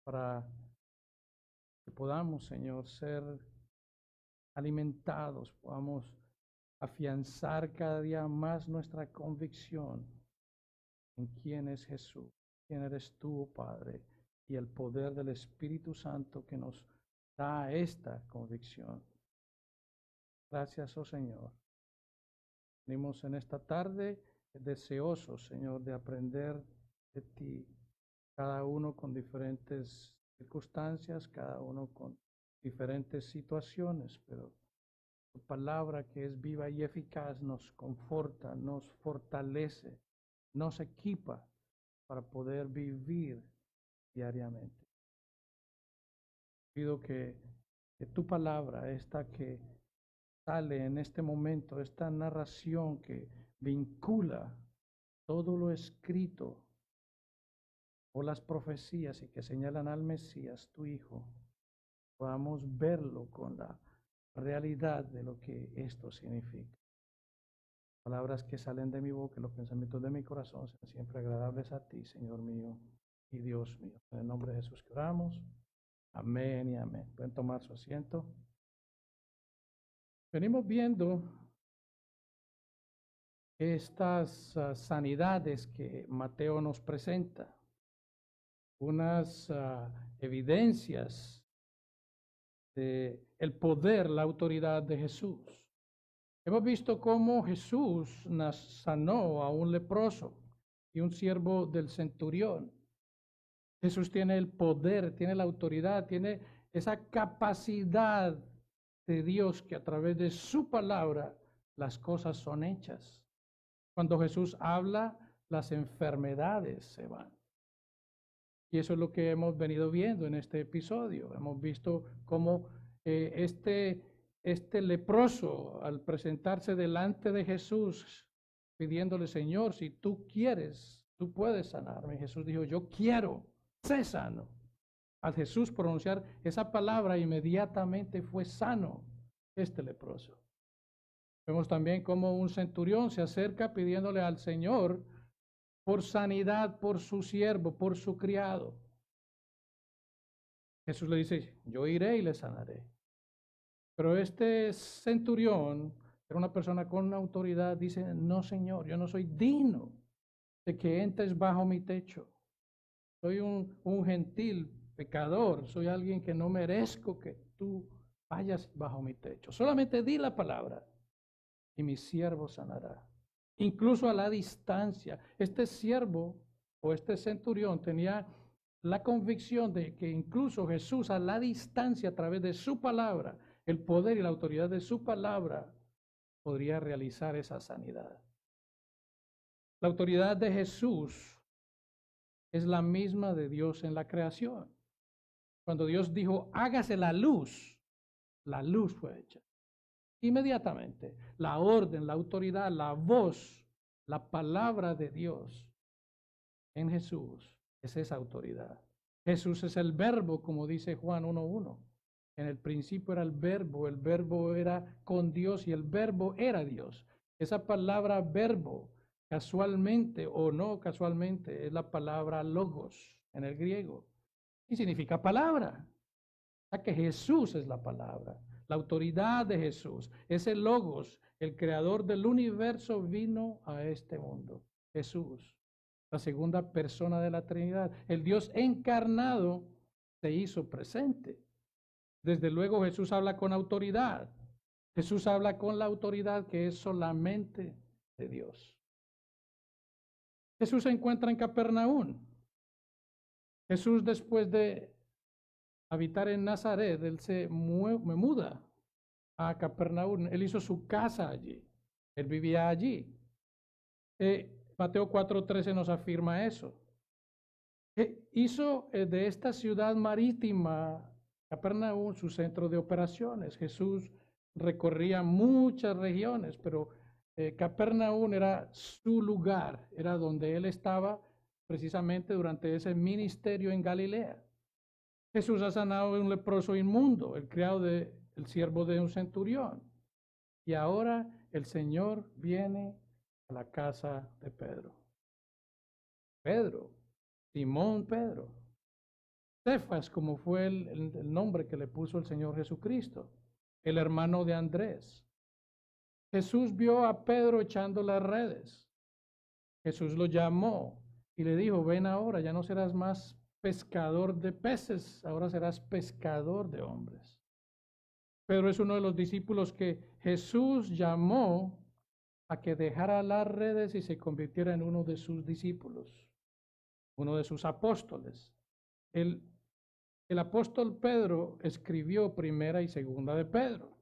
para que podamos, Señor, ser alimentados, podamos afianzar cada día más nuestra convicción en quién es Jesús, quién eres tú, Padre, y el poder del Espíritu Santo que nos da esta convicción. Gracias, oh Señor. Venimos en esta tarde deseosos, Señor, de aprender de ti, cada uno con diferentes circunstancias, cada uno con diferentes situaciones, pero tu palabra que es viva y eficaz nos conforta, nos fortalece, nos equipa para poder vivir diariamente. Pido que tu palabra, esta que sale en este momento, esta narración que vincula todo lo escrito o las profecías y que señalan al Mesías, tu Hijo, podamos verlo con la realidad de lo que esto significa. Palabras que salen de mi boca, los pensamientos de mi corazón sean siempre agradables a ti, Señor mío y Dios mío. En el nombre de Jesús que oramos. Amén y amén. Pueden tomar su asiento. Venimos viendo estas sanidades que Mateo nos presenta, unas evidencias de el poder, la autoridad de Jesús. Hemos visto cómo Jesús sanó a un leproso y un siervo del centurión. Jesús tiene el poder, tiene la autoridad, tiene esa capacidad de Dios que a través de su palabra las cosas son hechas. Cuando Jesús habla, las enfermedades se van. Y eso es lo que hemos venido viendo en este episodio. Hemos visto cómo este leproso, al presentarse delante de Jesús, pidiéndole, Señor, si tú quieres, tú puedes sanarme. Jesús dijo, yo quiero, sé sano. Al Jesús pronunciar esa palabra, inmediatamente fue sano este leproso. Vemos también cómo un centurión se acerca pidiéndole al Señor por sanidad, por su siervo, por su criado. Jesús le dice, yo iré y le sanaré. Pero este centurión era una persona con una autoridad, dice, no, Señor, yo no soy digno de que entres bajo mi techo. Soy un gentil pecador, soy alguien que no merezco que tú vayas bajo mi techo. Solamente di la palabra y mi siervo sanará. Incluso a la distancia, este siervo o este centurión tenía la convicción de que incluso Jesús a la distancia, a través de su palabra, el poder y la autoridad de su palabra, podría realizar esa sanidad. La autoridad de Jesús es la misma de Dios en la creación. Cuando Dios dijo, hágase la luz fue hecha. Inmediatamente, la orden, la autoridad, la voz, la palabra de Dios en Jesús es esa autoridad. Jesús es el verbo, como dice Juan 1:1. En el principio era el verbo era con Dios y el verbo era Dios. Esa palabra verbo, casualmente o no casualmente, es la palabra logos en el griego y significa palabra. O sea que Jesús es la palabra, la autoridad de Jesús. Ese logos, el creador del universo, vino a este mundo. Jesús, la segunda persona de la Trinidad, el Dios encarnado, se hizo presente. Desde luego Jesús habla con autoridad. Jesús habla con la autoridad que es solamente de Dios. Jesús se encuentra en Capernaum. Jesús, después de habitar en Nazaret, él se muda a Capernaum. Él hizo su casa allí. Él vivía allí. Mateo 4:13 nos afirma eso. Hizo de esta ciudad marítima, Capernaum, su centro de operaciones. Jesús recorría muchas regiones, pero Capernaum era su lugar, era donde él estaba precisamente durante ese ministerio en Galilea. Jesús ha sanado a un leproso inmundo, el siervo de un centurión. Y ahora el Señor viene a la casa de Pedro. Simón Pedro. Cefas, como fue el nombre que le puso el Señor Jesucristo, el hermano de Andrés. Jesús vio a Pedro echando las redes. Jesús lo llamó y le dijo, ven ahora, ya no serás más pescador de peces, ahora serás pescador de hombres. Pedro es uno de los discípulos que Jesús llamó a que dejara las redes y se convirtiera en uno de sus discípulos, uno de sus apóstoles. El apóstol Pedro escribió Primera y Segunda de Pedro.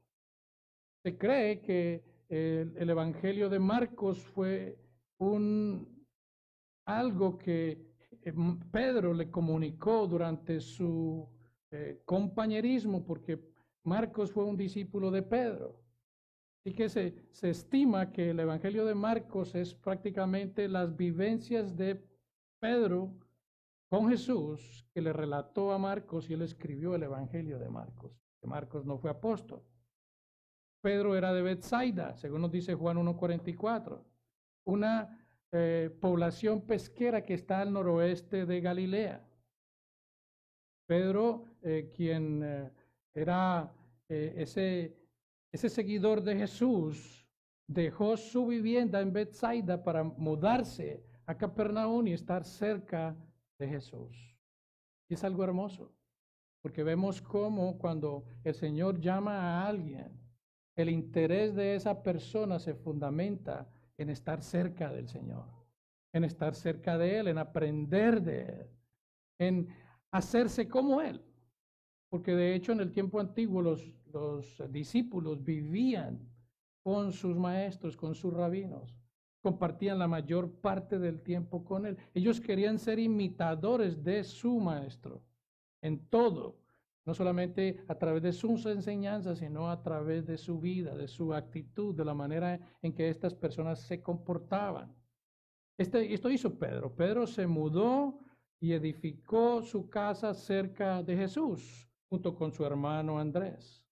Se cree que el Evangelio de Marcos fue algo que Pedro le comunicó durante su compañerismo, porque Marcos fue un discípulo de Pedro. Así que se estima que el Evangelio de Marcos es prácticamente las vivencias de Pedro con Jesús, que le relató a Marcos y él escribió el Evangelio de Marcos, que Marcos no fue apóstol. Pedro era de Bethsaida, según nos dice Juan 1:44, una población pesquera que está al noroeste de Galilea. Pedro, quien era ese seguidor de Jesús, dejó su vivienda en Bethsaida para mudarse a Capernaum y estar cerca de Jesús. Y es algo hermoso, porque vemos cómo cuando el Señor llama a alguien, el interés de esa persona se fundamenta en estar cerca del Señor, en estar cerca de Él, en aprender de Él, en hacerse como Él. Porque de hecho en el tiempo antiguo los discípulos vivían con sus maestros, con sus rabinos, compartían la mayor parte del tiempo con Él. Ellos querían ser imitadores de su maestro en todo, no solamente a través de sus enseñanzas, sino a través de su vida, de su actitud, de la manera en que estas personas se comportaban. Esto hizo Pedro. Pedro se mudó y edificó su casa cerca de Jesús, junto con su hermano Andrés.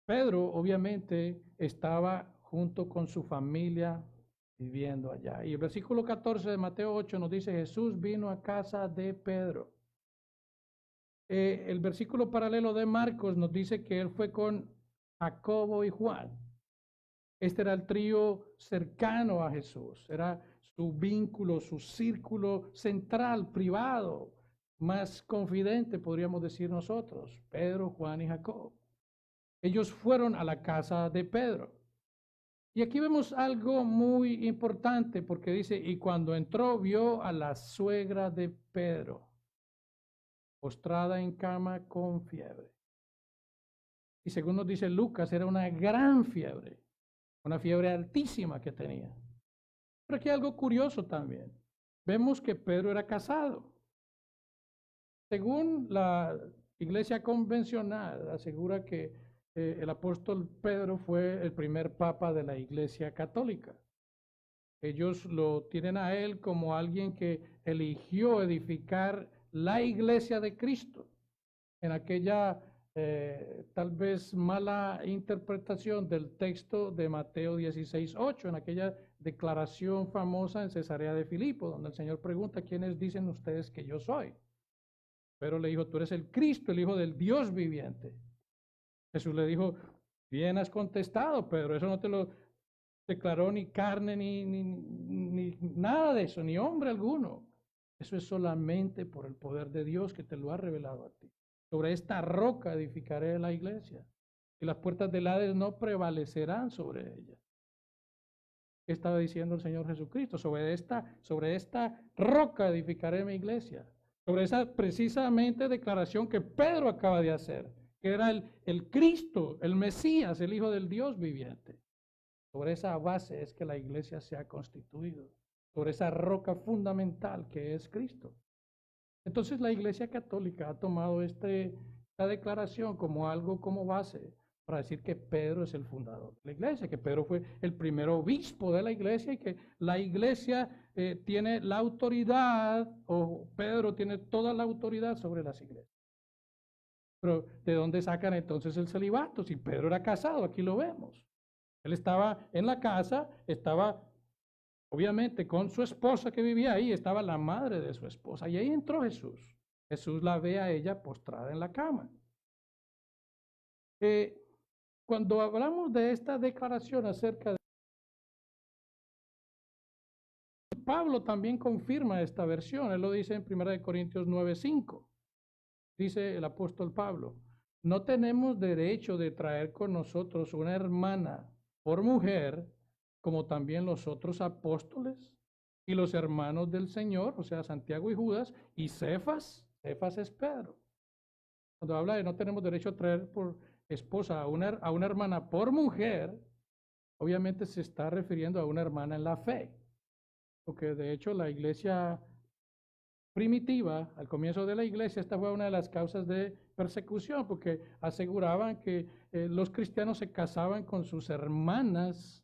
Pedro obviamente estaba junto con su familia viviendo allá. Y el versículo 14 de Mateo 8 nos dice, Jesús vino a casa de Pedro. El versículo paralelo de Marcos nos dice que él fue con Jacobo y Juan. Este era el trío cercano a Jesús, era su vínculo, su círculo central, privado, más confidente, podríamos decir nosotros, Pedro, Juan y Jacob. Ellos fueron a la casa de Pedro. Y aquí vemos algo muy importante porque dice, y cuando entró vio a la suegra de Pedro, postrada en cama con fiebre. Y según nos dice Lucas, era una gran fiebre, una fiebre altísima que tenía. Pero aquí hay algo curioso también. Vemos que Pedro era casado. Según la iglesia convencional, asegura que el apóstol Pedro fue el primer papa de la iglesia católica. Ellos lo tienen a él como alguien que eligió edificar la iglesia de Cristo en aquella tal vez mala interpretación del texto de Mateo 16:8, en aquella declaración famosa en Cesarea de Filipo, donde el Señor pregunta, ¿quiénes dicen ustedes que yo soy? Pero le dijo, tú eres el Cristo, el Hijo del Dios viviente. Jesús le dijo, bien has contestado, Pedro, eso no te lo declaró ni carne, ni nada de eso, ni hombre alguno. Eso es solamente por el poder de Dios que te lo ha revelado a ti. Sobre esta roca edificaré la iglesia, y las puertas del Hades no prevalecerán sobre ella. ¿Qué estaba diciendo el Señor Jesucristo? Sobre esta roca edificaré mi iglesia. Sobre esa precisamente declaración que Pedro acaba de hacer, que era el Cristo, el Mesías, el Hijo del Dios viviente. Sobre esa base es que la iglesia se ha constituido, sobre esa roca fundamental que es Cristo. Entonces la iglesia católica ha tomado esta declaración como algo como base para decir que Pedro es el fundador de la iglesia, que Pedro fue el primer obispo de la iglesia y que la iglesia tiene la autoridad, o Pedro tiene toda la autoridad sobre las iglesias. Pero ¿de dónde sacan entonces el celibato? Si Pedro era casado, aquí lo vemos. Él estaba en la casa, estaba obviamente con su esposa que vivía ahí, estaba la madre de su esposa, y ahí entró Jesús. Jesús la ve a ella postrada en la cama. Cuando hablamos de esta declaración acerca de Pablo, también confirma esta versión. Él lo dice en 1 Corintios 9:5. Dice el apóstol Pablo: no tenemos derecho de traer con nosotros una hermana por mujer, como también los otros apóstoles y los hermanos del Señor, o sea, Santiago y Judas, y Cefas. Cefas es Pedro. Cuando habla de no tenemos derecho a traer por esposa a una hermana por mujer, obviamente se está refiriendo a una hermana en la fe, porque de hecho la iglesia primitiva, al comienzo de la iglesia, esta fue una de las causas de persecución, porque aseguraban que los cristianos se casaban con sus hermanas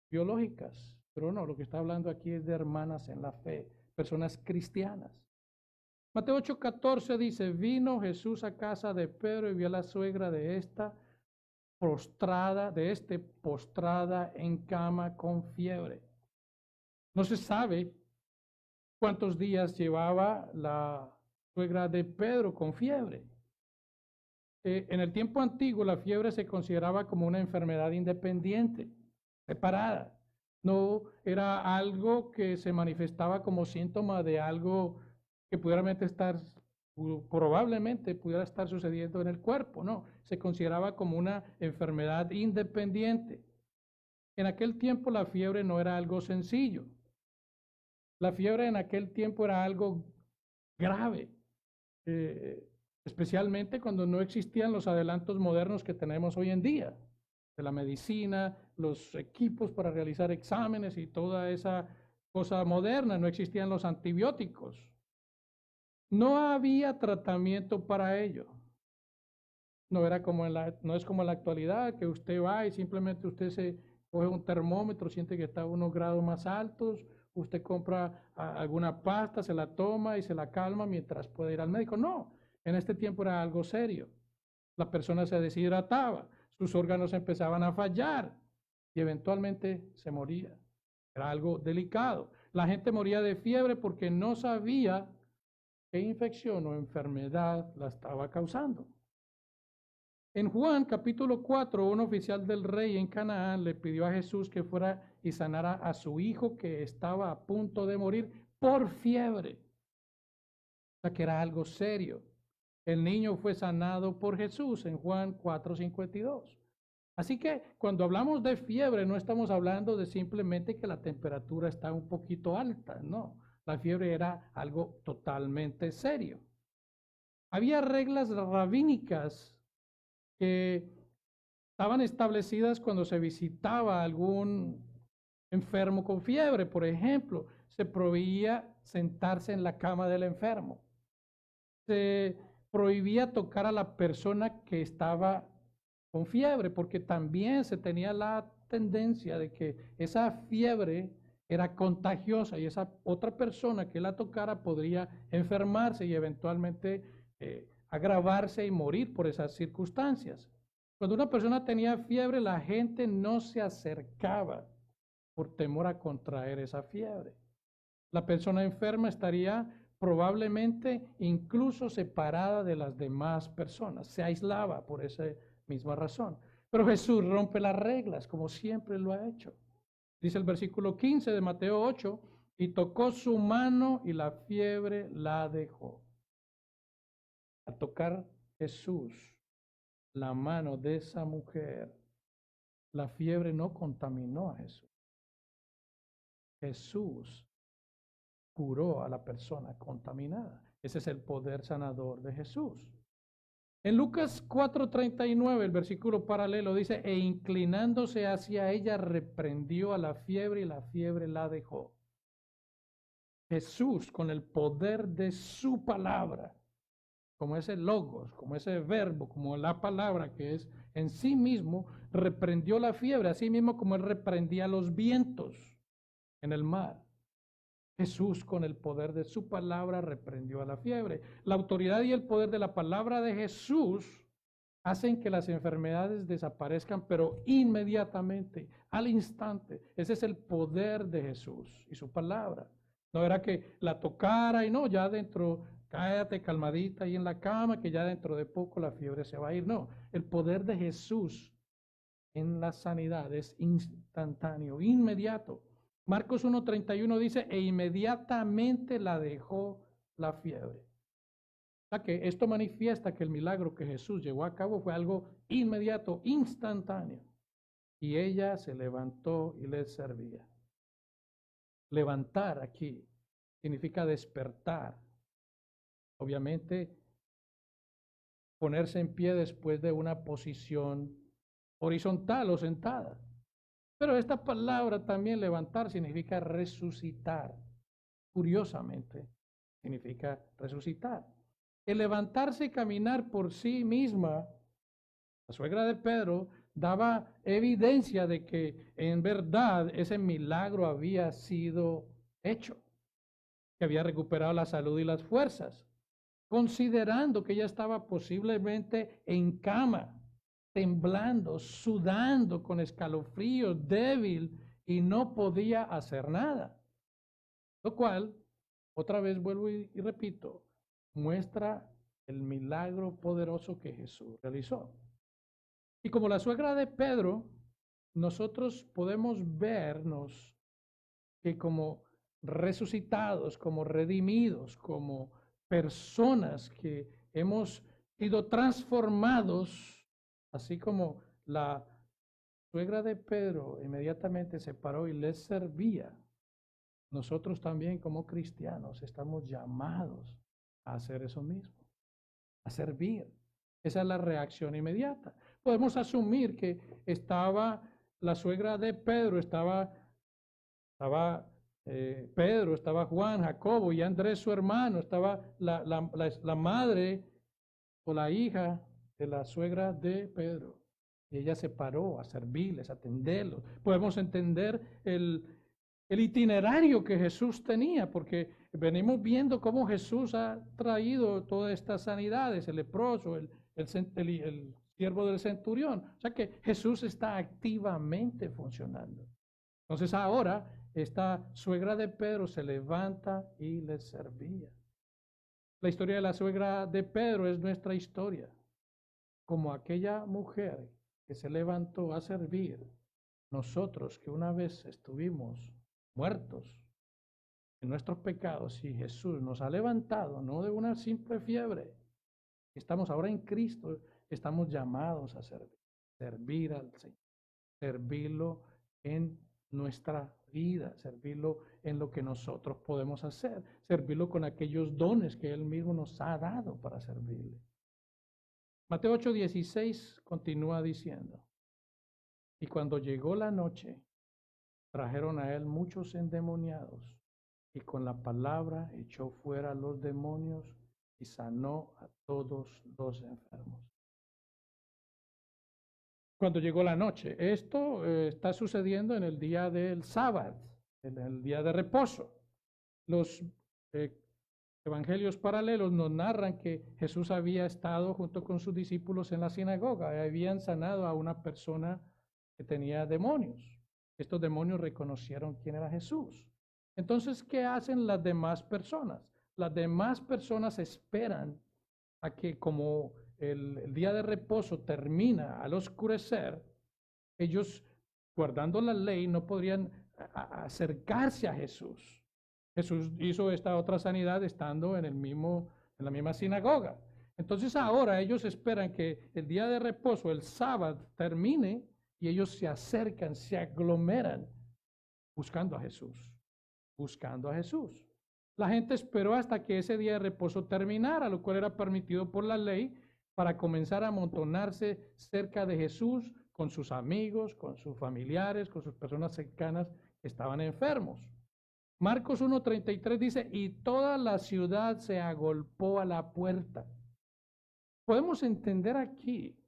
biológicas, pero no, lo que está hablando aquí es de hermanas en la fe, personas cristianas. Mateo 8:14 dice: vino Jesús a casa de Pedro y vio a la suegra de postrada en cama con fiebre. No se sabe cuántos días llevaba la suegra de Pedro con fiebre. En el tiempo antiguo la fiebre se consideraba como una enfermedad independiente, separada. No era algo que se manifestaba como síntoma de algo que probablemente pudiera estar sucediendo en el cuerpo. No, se consideraba como una enfermedad independiente. En aquel tiempo la fiebre no era algo sencillo. La fiebre en aquel tiempo era algo grave, especialmente cuando no existían los adelantos modernos que tenemos hoy en día, de la medicina, los equipos para realizar exámenes y toda esa cosa moderna. No existían los antibióticos. No había tratamiento para ello. No es como en la actualidad, que usted va y simplemente usted se coge un termómetro, siente que está a unos grados más altos, usted compra alguna pasta, se la toma y se la calma mientras puede ir al médico. No, en este tiempo era algo serio. La persona se deshidrataba, sus órganos empezaban a fallar y eventualmente se moría. Era algo delicado. La gente moría de fiebre porque no sabía qué infección o enfermedad la estaba causando. En Juan capítulo 4, un oficial del rey en Canaán le pidió a Jesús que fuera y sanara a su hijo que estaba a punto de morir por fiebre. O sea que era algo serio. El niño fue sanado por Jesús en Juan 4:52. Así que cuando hablamos de fiebre no estamos hablando de simplemente que la temperatura está un poquito alta, no. La fiebre era algo totalmente serio. Había reglas rabínicas que estaban establecidas cuando se visitaba a algún enfermo con fiebre. Por ejemplo, se prohibía sentarse en la cama del enfermo. Se prohibía tocar a la persona que estaba con fiebre, porque también se tenía la tendencia de que esa fiebre era contagiosa y esa otra persona que la tocara podría enfermarse y eventualmente agravarse y morir por esas circunstancias. Cuando una persona tenía fiebre, la gente no se acercaba por temor a contraer esa fiebre. La persona enferma estaría probablemente incluso separada de las demás personas, se aislaba por esa misma razón. Pero Jesús rompe las reglas, como siempre lo ha hecho. Dice el versículo 15 de Mateo 8, y tocó su mano y la fiebre la dejó. Al tocar Jesús la mano de esa mujer, la fiebre no contaminó a Jesús. Jesús curó a la persona contaminada. Ese es el poder sanador de Jesús. En Lucas 4:39, el versículo paralelo dice: e inclinándose hacia ella, reprendió a la fiebre y la fiebre la dejó. Jesús, con el poder de su palabra, como ese logos, como ese verbo, como la palabra que es en sí mismo, reprendió la fiebre, así mismo como él reprendía los vientos en el mar. Jesús, con el poder de su palabra, reprendió a la fiebre. La autoridad y el poder de la palabra de Jesús hacen que las enfermedades desaparezcan, pero inmediatamente, al instante. Ese es el poder de Jesús y su palabra. No era que la tocara y no, ya dentro, cállate calmadita ahí en la cama, que ya dentro de poco la fiebre se va a ir. No, el poder de Jesús en la sanidad es instantáneo, inmediato. Marcos 1:31 dice, e inmediatamente la dejó la fiebre. O sea que esto manifiesta que el milagro que Jesús llevó a cabo fue algo inmediato, instantáneo. Y ella se levantó y les servía. Levantar aquí significa despertar. Obviamente, ponerse en pie después de una posición horizontal o sentada. Pero esta palabra también levantar significa resucitar. Curiosamente, significa resucitar. El levantarse y caminar por sí misma, la suegra de Pedro, daba evidencia de que en verdad ese milagro había sido hecho, que había recuperado la salud y las fuerzas, considerando que ella estaba posiblemente en cama, temblando, sudando, con escalofríos, débil y no podía hacer nada. Lo cual, otra vez vuelvo y repito, muestra el milagro poderoso que Jesús realizó. Y como la suegra de Pedro, nosotros podemos vernos que como resucitados, como redimidos, como personas que hemos sido transformados, así como la suegra de Pedro inmediatamente se paró y les servía. Nosotros también como cristianos estamos llamados a hacer eso mismo, a servir. Esa es la reacción inmediata. Podemos asumir que estaba la suegra de Pedro, estaba Pedro, estaba Juan, Jacobo y Andrés su hermano, estaba la madre o la hija de la suegra de Pedro. Y ella se paró a servirles, a atenderlos. Podemos entender el itinerario que Jesús tenía, porque venimos viendo cómo Jesús ha traído todas estas sanidades, el leproso, el siervo del centurión. O sea que Jesús está activamente funcionando. Entonces ahora esta suegra de Pedro se levanta y les servía. La historia de la suegra de Pedro es nuestra historia. Como aquella mujer que se levantó a servir, nosotros que una vez estuvimos muertos en nuestros pecados y Jesús nos ha levantado, no de una simple fiebre, estamos ahora en Cristo, estamos llamados a servir al Señor, servirlo en nuestra vida, servirlo en lo que nosotros podemos hacer, servirlo con aquellos dones que Él mismo nos ha dado para servirle. Mateo 8:16 continúa diciendo, y cuando llegó la noche, trajeron a Él muchos endemoniados, y con la palabra echó fuera a los demonios y sanó a todos los enfermos. Cuando llegó la noche, esto está sucediendo en el día del sábado, en el día de reposo. Los evangelios paralelos nos narran que Jesús había estado junto con sus discípulos en la sinagoga y habían sanado a una persona que tenía demonios. Estos demonios reconocieron quién era Jesús. Entonces, ¿qué hacen las demás personas? Las demás personas esperan a que como el día de reposo termina al oscurecer, ellos, guardando la ley, no podrían acercarse a Jesús. Jesús hizo esta otra sanidad estando en la misma sinagoga. Entonces ahora ellos esperan que el día de reposo, el sábado, termine y ellos se acercan, se aglomeran buscando a Jesús, buscando a Jesús. La gente esperó hasta que ese día de reposo terminara, lo cual era permitido por la ley, para comenzar a amontonarse cerca de Jesús con sus amigos, con sus familiares, con sus personas cercanas que estaban enfermos. Marcos 1:33 dice, y toda la ciudad se agolpó a la puerta. Podemos entender aquí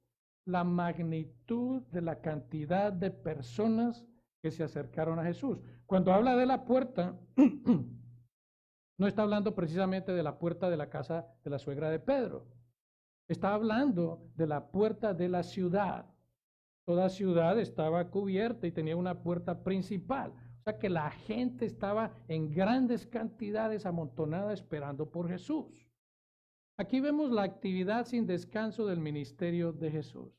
la magnitud de la cantidad de personas que se acercaron a Jesús. Cuando habla de la puerta, no está hablando precisamente de la puerta de la casa de la suegra de Pedro. Está hablando de la puerta de la ciudad. Toda ciudad estaba cubierta y tenía una puerta principal. O sea que la gente estaba en grandes cantidades amontonada esperando por Jesús. Aquí vemos la actividad sin descanso del ministerio de Jesús.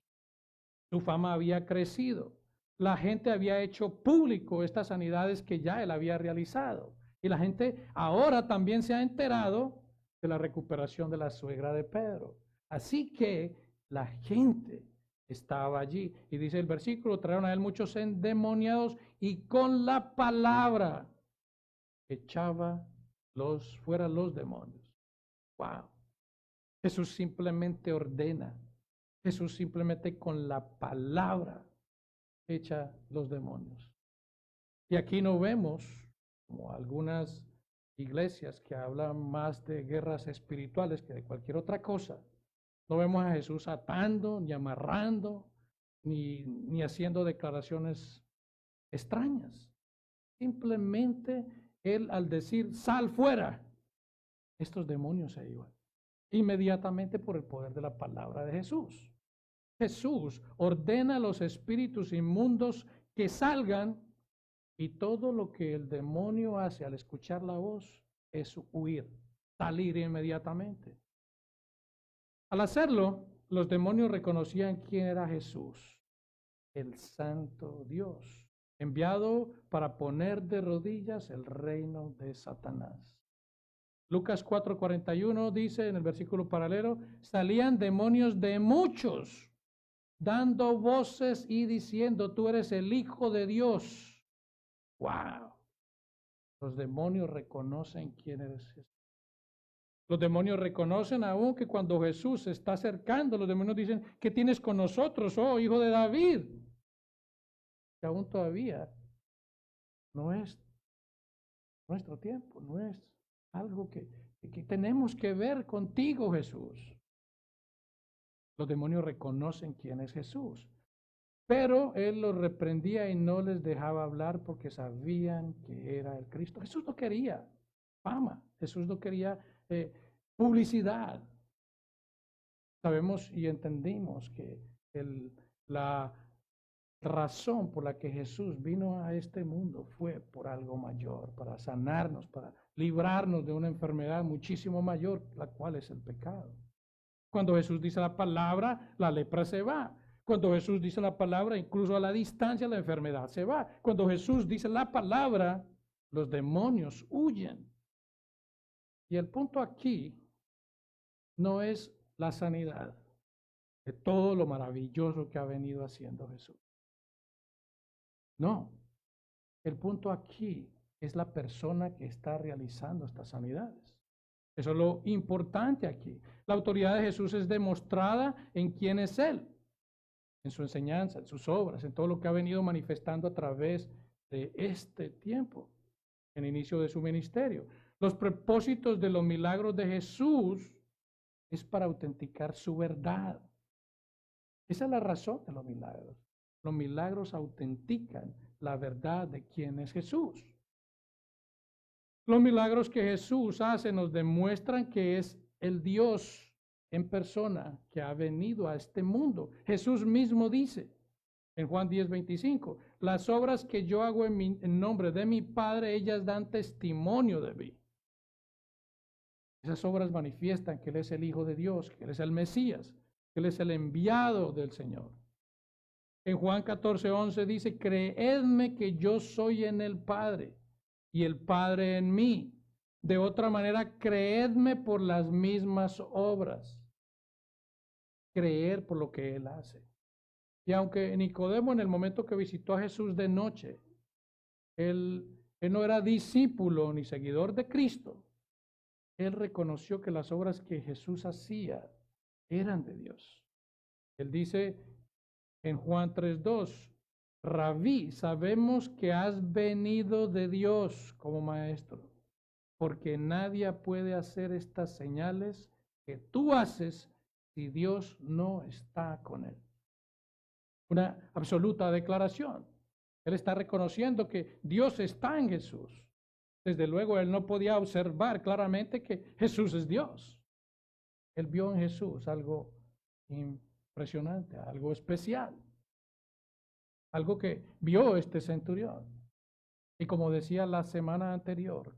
Su fama había crecido. La gente había hecho público estas sanidades que ya él había realizado. Y la gente ahora también se ha enterado de la recuperación de la suegra de Pedro. Así que la gente estaba allí. Y dice el versículo, trajeron a él muchos endemoniados y con la palabra echaba fuera los demonios. Wow. Jesús simplemente ordena. Jesús simplemente con la palabra echa los demonios. Y aquí no vemos, como algunas iglesias que hablan más de guerras espirituales que de cualquier otra cosa, no vemos a Jesús atando, ni amarrando, ni haciendo declaraciones extrañas. Simplemente él al decir, sal fuera, estos demonios se iban. Inmediatamente por el poder de la palabra de Jesús. Jesús ordena a los espíritus inmundos que salgan y todo lo que el demonio hace al escuchar la voz es huir, salir inmediatamente. Al hacerlo, los demonios reconocían quién era Jesús, el Santo Dios, enviado para poner de rodillas el reino de Satanás. Lucas 4:41 dice en el versículo paralelo, salían demonios de muchos, dando voces y diciendo, tú eres el Hijo de Dios. ¡Wow! Los demonios reconocen quién eres Jesús. Los demonios reconocen aún que cuando Jesús se está acercando, los demonios dicen, ¿qué tienes con nosotros, oh Hijo de David? Que aún todavía no es nuestro tiempo, no es algo que tenemos que ver contigo, Jesús. Los demonios reconocen quién es Jesús, pero él los reprendía y no les dejaba hablar porque sabían que era el Cristo. Jesús no quería fama, Jesús no quería publicidad. Sabemos y entendimos que la razón por la que Jesús vino a este mundo fue por algo mayor, para sanarnos, para librarnos de una enfermedad muchísimo mayor, la cual es el pecado. Cuando Jesús dice la palabra, la lepra se va. Cuando Jesús dice la palabra, incluso a la distancia la enfermedad se va. Cuando Jesús dice la palabra, los demonios huyen. Y el punto aquí no es la sanidad de todo lo maravilloso que ha venido haciendo Jesús. No, el punto aquí es la persona que está realizando estas sanidades. Eso es lo importante aquí. La autoridad de Jesús es demostrada en quién es Él, en su enseñanza, en sus obras, en todo lo que ha venido manifestando a través de este tiempo, en el inicio de su ministerio. Los propósitos de los milagros de Jesús es para autenticar su verdad. Esa es la razón de los milagros. Los milagros autentican la verdad de quién es Jesús. Los milagros que Jesús hace nos demuestran que es el Dios en persona que ha venido a este mundo. Jesús mismo dice en Juan 10:25, las obras que yo hago en nombre de mi Padre, ellas dan testimonio de mí. Esas obras manifiestan que Él es el Hijo de Dios, que Él es el Mesías, que Él es el enviado del Señor. En Juan 14:11 dice, creedme que yo soy en el Padre y el Padre en mí. De otra manera, creedme por las mismas obras. Creer por lo que Él hace. Y aunque Nicodemo en el momento que visitó a Jesús de noche, él no era discípulo ni seguidor de Cristo, él reconoció que las obras que Jesús hacía eran de Dios. Él dice en Juan 3:2, Rabí, sabemos que has venido de Dios como maestro, porque nadie puede hacer estas señales que tú haces si Dios no está con él. Una absoluta declaración. Él está reconociendo que Dios está en Jesús. Desde luego, él no podía observar claramente que Jesús es Dios. Él vio en Jesús algo impresionante, algo especial, algo que vio este centurión. Y como decía la semana anterior,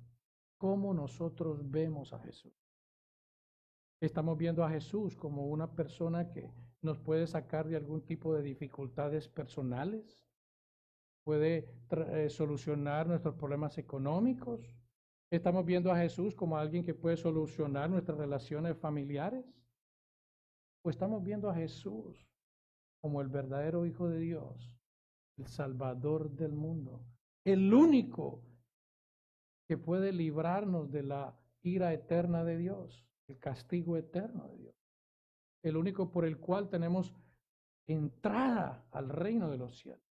¿cómo nosotros vemos a Jesús? Estamos viendo a Jesús como una persona que nos puede sacar de algún tipo de dificultades personales, puede solucionar nuestros problemas económicos. Estamos viendo a Jesús como alguien que puede solucionar nuestras relaciones familiares. O estamos viendo a Jesús como el verdadero Hijo de Dios, el Salvador del mundo, el único que puede librarnos de la ira eterna de Dios, el castigo eterno de Dios, el único por el cual tenemos entrada al reino de los cielos.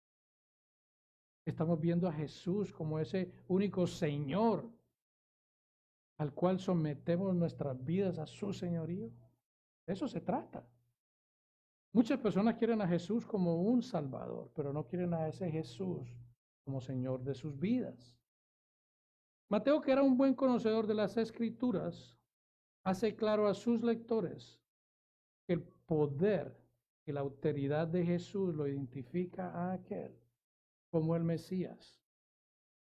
Estamos viendo a Jesús como ese único Señor al cual sometemos nuestras vidas a su señorío. De eso se trata. Muchas personas quieren a Jesús como un Salvador, pero no quieren a ese Jesús como Señor de sus vidas. Mateo, que era un buen conocedor de las Escrituras, hace claro a sus lectores que el poder y la autoridad de Jesús lo identifica a aquel como el Mesías,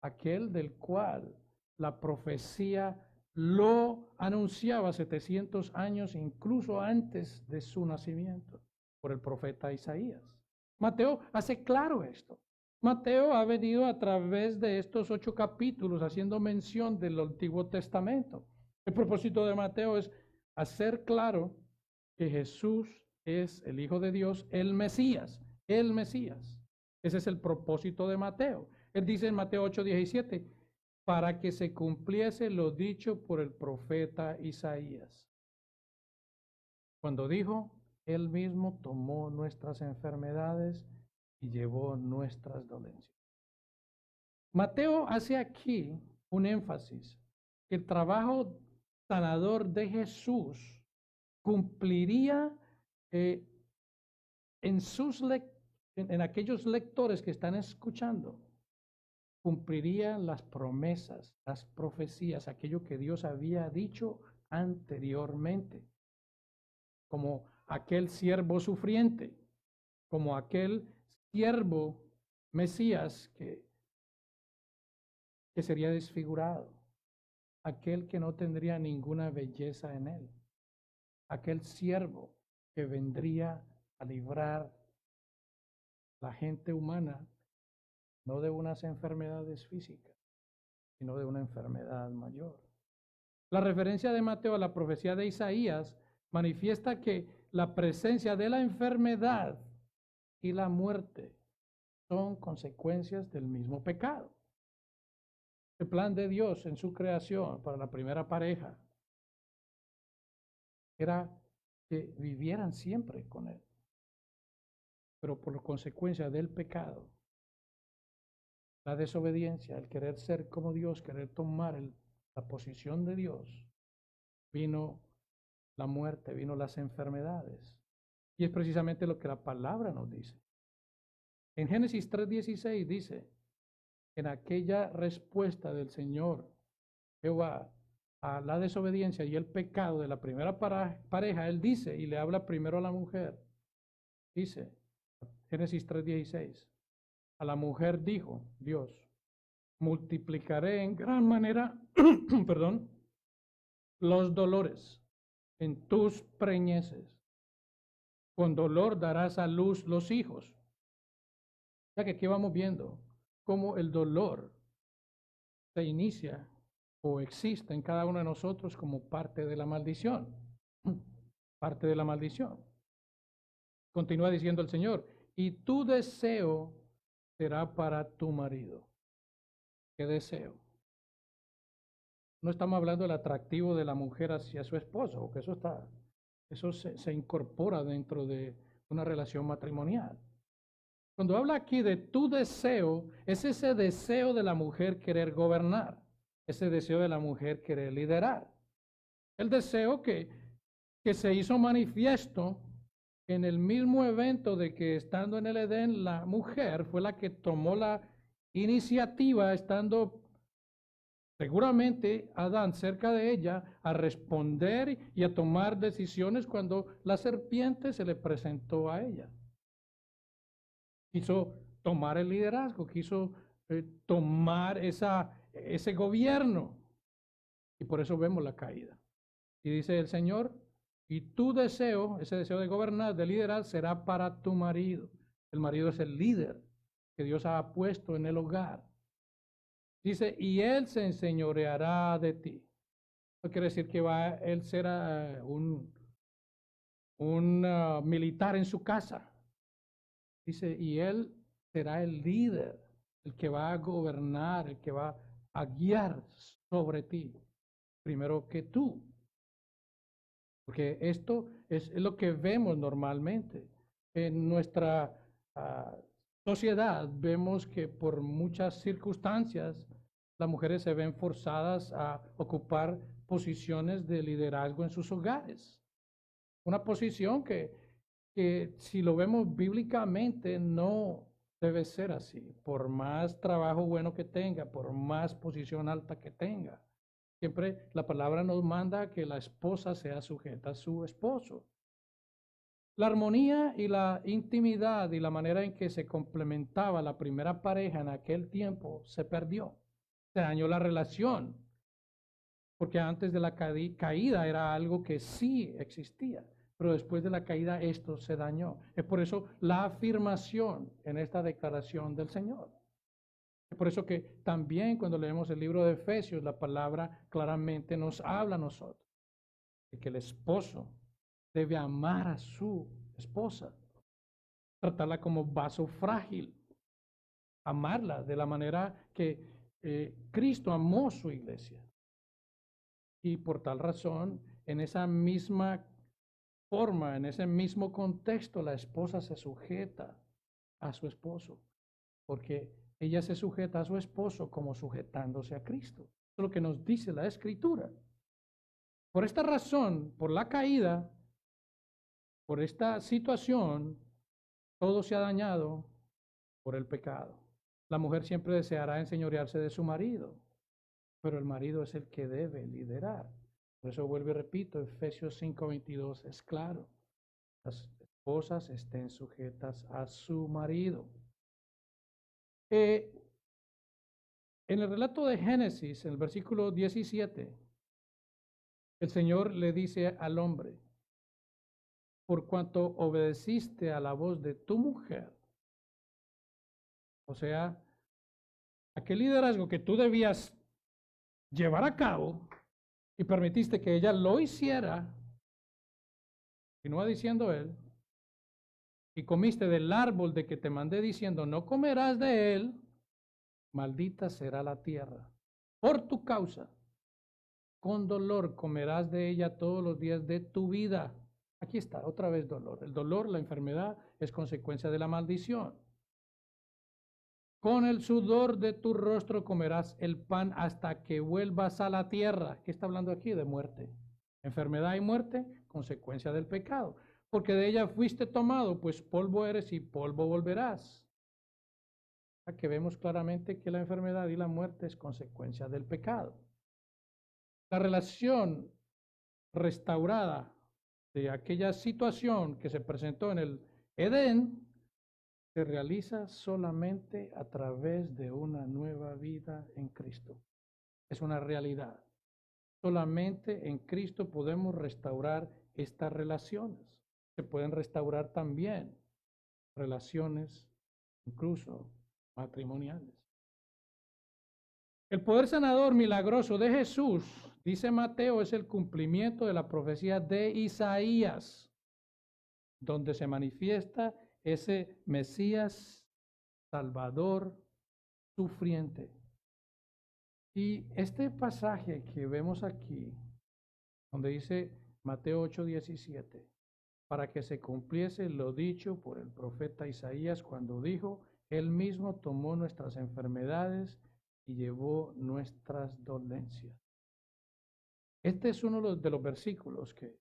aquel del cual la profecía lo anunciaba 700 años, incluso antes de su nacimiento, por el profeta Isaías. Mateo hace claro esto. Mateo ha venido a través de estos 8 capítulos haciendo mención del Antiguo Testamento. El propósito de Mateo es hacer claro que Jesús es el Hijo de Dios, el Mesías, el Mesías. Ese es el propósito de Mateo. Él dice en Mateo 8:17, para que se cumpliese lo dicho por el profeta Isaías, cuando dijo, Él mismo tomó nuestras enfermedades y llevó nuestras dolencias. Mateo hace aquí un énfasis, que el trabajo sanador de Jesús cumpliría en aquellos lectores que están escuchando, cumpliría las promesas, las profecías, aquello que Dios había dicho anteriormente, como aquel siervo sufriente, como aquel siervo Mesías que sería desfigurado, aquel que no tendría ninguna belleza en él, aquel siervo que vendría a librar a la gente humana no de unas enfermedades físicas, sino de una enfermedad mayor. La referencia de Mateo a la profecía de Isaías manifiesta que la presencia de la enfermedad y la muerte son consecuencias del mismo pecado. El plan de Dios en su creación para la primera pareja era que vivieran siempre con Él. Pero por consecuencia del pecado, la desobediencia, el querer ser como Dios, querer tomar la posición de Dios, vino la muerte, vino las enfermedades. Y es precisamente lo que la palabra nos dice. En Génesis 3:16 dice, en aquella respuesta del Señor Jehová a la desobediencia y el pecado de la primera pareja, Él dice, y le habla primero a la mujer, dice, Génesis 3:16, a la mujer dijo Dios, multiplicaré en gran manera, perdón, los dolores en tus preñeces. Con dolor darás a luz los hijos. O sea que aquí vamos viendo cómo el dolor se inicia o existe en cada uno de nosotros como parte de la maldición. Parte de la maldición. Continúa diciendo el Señor, y tu deseo será para tu marido. ¿Qué deseo? No estamos hablando del atractivo de la mujer hacia su esposo, porque eso se incorpora dentro de una relación matrimonial. Cuando habla aquí de tu deseo, es ese deseo de la mujer querer gobernar, ese deseo de la mujer querer liderar. El deseo que se hizo manifiesto en el mismo evento de que estando en el Edén, la mujer fue la que tomó la iniciativa, estando seguramente Adán cerca de ella a responder y a tomar decisiones cuando la serpiente se le presentó a ella. Quiso tomar el liderazgo, quiso tomar ese gobierno. Y por eso vemos la caída. Y dice el Señor, y tu deseo, ese deseo de gobernar, de liderar, será para tu marido. El marido es el líder que Dios ha puesto en el hogar. Dice, y él se enseñoreará de ti. Eso quiere decir que él será un militar en su casa. Dice, y él será el líder, el que va a gobernar, el que va a guiar sobre ti, primero que tú. Porque esto es lo que vemos normalmente. En nuestra sociedad vemos que por muchas circunstancias las mujeres se ven forzadas a ocupar posiciones de liderazgo en sus hogares. Una posición que si lo vemos bíblicamente no debe ser así, por más trabajo bueno que tenga, por más posición alta que tenga. Siempre la palabra nos manda que la esposa sea sujeta a su esposo. La armonía y la intimidad y la manera en que se complementaba la primera pareja en aquel tiempo se perdió. Se dañó la relación, porque antes de la caída era algo que sí existía, pero después de la caída esto se dañó. Es por eso la afirmación en esta declaración del Señor. Es por eso que también cuando leemos el libro de Efesios, la palabra claramente nos habla a nosotros de que el esposo debe amar a su esposa, tratarla como vaso frágil, amarla de la manera que Cristo amó su iglesia. Y por tal razón, en esa misma forma, en ese mismo contexto, la esposa se sujeta a su esposo, porque ella se sujeta a su esposo como sujetándose a Cristo. Eso es lo que nos dice la Escritura. Por esta razón, por la caída, por esta situación, todo se ha dañado por el pecado. La mujer siempre deseará enseñorearse de su marido, pero el marido es el que debe liderar. Por eso vuelvo y repito, Efesios 5:22 es claro. Las esposas estén sujetas a su marido. En el relato de Génesis, en el versículo 17, el Señor le dice al hombre, por cuanto obedeciste a la voz de tu mujer, o sea, aquel liderazgo que tú debías llevar a cabo y permitiste que ella lo hiciera, continúa diciendo él, y comiste del árbol de que te mandé diciendo, no comerás de él, maldita será la tierra por tu causa. Con dolor comerás de ella todos los días de tu vida. Aquí está, otra vez dolor. El dolor, la enfermedad, es consecuencia de la maldición. Con el sudor de tu rostro comerás el pan hasta que vuelvas a la tierra. ¿Qué está hablando aquí? De muerte. Enfermedad y muerte, consecuencia del pecado. Porque de ella fuiste tomado, pues polvo eres y polvo volverás. Aquí vemos claramente que la enfermedad y la muerte es consecuencia del pecado. La relación restaurada de aquella situación que se presentó en el Edén se realiza solamente a través de una nueva vida en Cristo. Es una realidad. Solamente en Cristo podemos restaurar estas relaciones. Se pueden restaurar también relaciones, incluso matrimoniales. El poder sanador milagroso de Jesús, dice Mateo, es el cumplimiento de la profecía de Isaías, donde se manifiesta ese Mesías Salvador sufriente. Y este pasaje que vemos aquí, donde dice Mateo 8:17, para que se cumpliese lo dicho por el profeta Isaías cuando dijo, Él mismo tomó nuestras enfermedades y llevó nuestras dolencias. Este es uno de los versículos que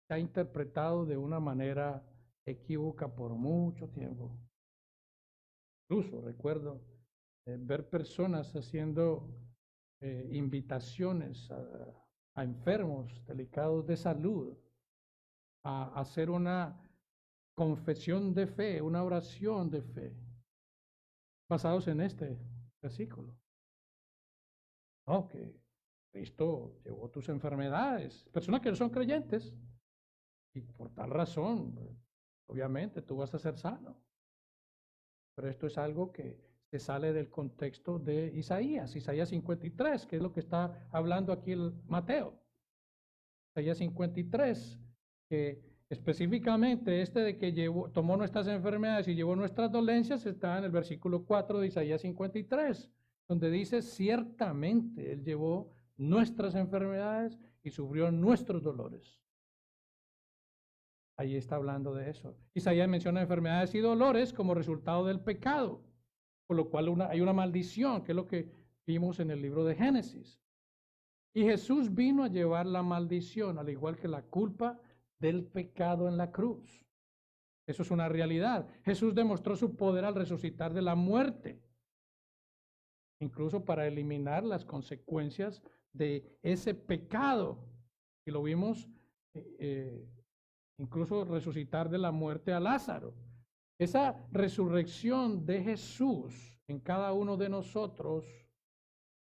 se ha interpretado de una manera equívoca por mucho tiempo. Incluso recuerdo ver personas haciendo invitaciones a enfermos delicados de salud a hacer una confesión de fe, una oración de fe, basados en este versículo. No, que Cristo llevó tus enfermedades. Personas que no son creyentes. Y por tal razón, obviamente, tú vas a ser sano. Pero esto es algo que se sale del contexto de Isaías 53, que es lo que está hablando aquí el Mateo. Isaías 53, que específicamente este de que tomó nuestras enfermedades y llevó nuestras dolencias, está en el versículo 4 de Isaías 53, donde dice, ciertamente Él llevó nuestras enfermedades y sufrió nuestros dolores. Ahí está hablando de eso. Isaías menciona enfermedades y dolores como resultado del pecado, por lo cual hay una maldición, que es lo que vimos en el libro de Génesis. Y Jesús vino a llevar la maldición, al igual que la culpa del pecado en la cruz. Eso es una realidad. Jesús demostró su poder al resucitar de la muerte, incluso para eliminar las consecuencias de ese pecado. Y lo vimos incluso resucitar de la muerte a Lázaro. Esa resurrección de Jesús en cada uno de nosotros,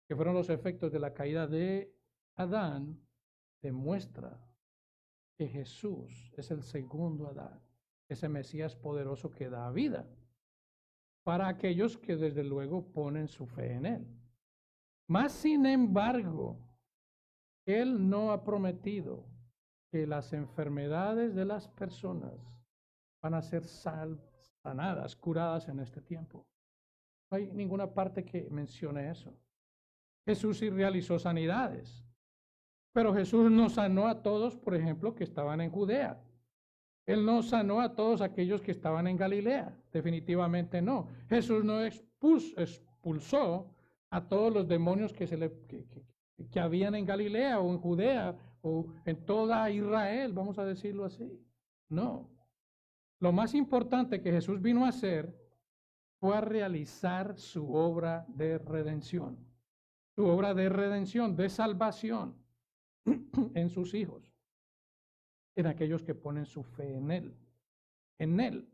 que fueron los efectos de la caída de Adán, demuestra que Jesús es el segundo Adán, ese Mesías poderoso que da vida para aquellos que desde luego ponen su fe en Él. Mas, sin embargo, Él no ha prometido que las enfermedades de las personas van a ser sanadas, curadas en este tiempo. No hay ninguna parte que mencione eso. Jesús sí realizó sanidades, pero Jesús no sanó a todos, por ejemplo, que estaban en Judea. Él no sanó a todos aquellos que estaban en Galilea, definitivamente no. Jesús no expulsó a todos los demonios que habían en Galilea o en Judea o en toda Israel, vamos a decirlo así. No. Lo más importante que Jesús vino a hacer fue a realizar su obra de redención. Su obra de redención, de salvación en sus hijos, en aquellos que ponen su fe en Él,